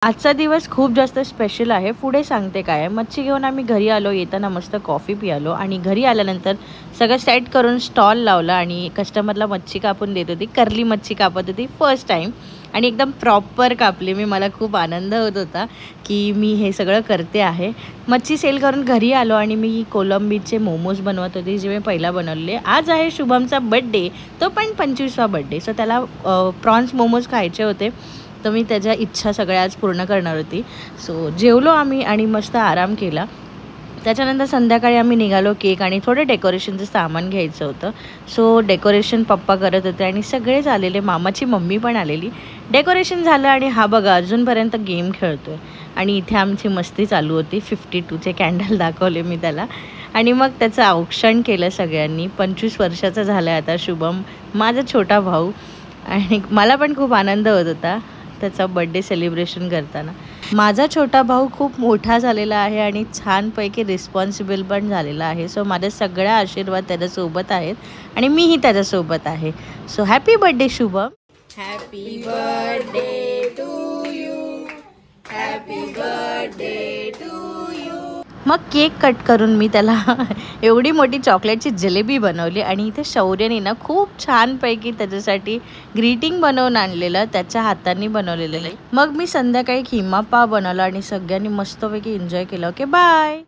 आजचा दिवस खूप जास्त स्पेशल आहे. पुढे सांगते काय आहे. मच्छी घेऊन आम्ही घरी आलो. येताना मस्त कॉफी पियालो आणि घरी आल्यानंतर सगळं सेट करून स्टॉल लावला आणि कस्टमरला मच्छी कापून देत होती. कर्ली मच्छी कापत होती फर्स्ट टाईम आणि एकदम प्रॉपर कापली मी. मला खूप आनंद होत होता की मी हे सगळं करते आहे. मच्छी सेल करून घरी आलो आणि मी कोलंबीचे मोमोज बनवत होते, जे मी पहिला बनवले. आज आहे शुभमचा बड्डे, तो पण 25वा बड्डे. सो त्याला प्रॉन्स मोमोज खायचे होते, तर मी त्याच्या इच्छा सगळ्या आज पूर्ण करणार होती. सो जेवलो आम्ही आणि मस्त आराम केला. त्याच्यानंतर संध्याकाळी आम्ही निघालो. केक आणि थोडं डेकोरेशनचं सामान घ्यायचं होतं. सो डेकोरेशन पप्पा करत होते आणि सगळेच आलेले. मामाची मम्मी पण आलेली. डेकोरेशन झालं आणि हा बघा अजूनपर्यंत गेम खेळतोय आणि इथे आमची मस्ती चालू होती. 52चे कॅन्डल दाखवले मी त्याला आणि मग त्याचं औक्षण केलं सगळ्यांनी. 25 वर्षाचा झाला आहे आता शुभम, माझा छोटा भाऊ. आणि मला पण खूप आनंद होत होता त्याचा बड्डे सेलिब्रेशन करताना. माझा छोटा भाऊ खूप मोठा झालेला आहे आणि छानपैकी रिस्पॉन्सिबल पण झालेला आहे. सो माझे सगळ्या आशीर्वाद त्याच्यासोबत आहेत आणि मीही त्याच्यासोबत आहे. So happy birthday Shubham. Happy birthday to you. Happy birthday to you. मग केक कट करून मी त्याला एवढी मोठी चॉकलेटची जिलेबी बनवली आणि इथे शौर्यने ना खूप छानपैकी त्याच्यासाठी ग्रीटिंग बनवून आणलेलं, त्याच्या हातांनी बनवलेलं. मग मी संध्याकाळी खिमा पाव बनवला आणि सगळ्यांनी मस्तपैकी एन्जॉय केलं. Okay bye.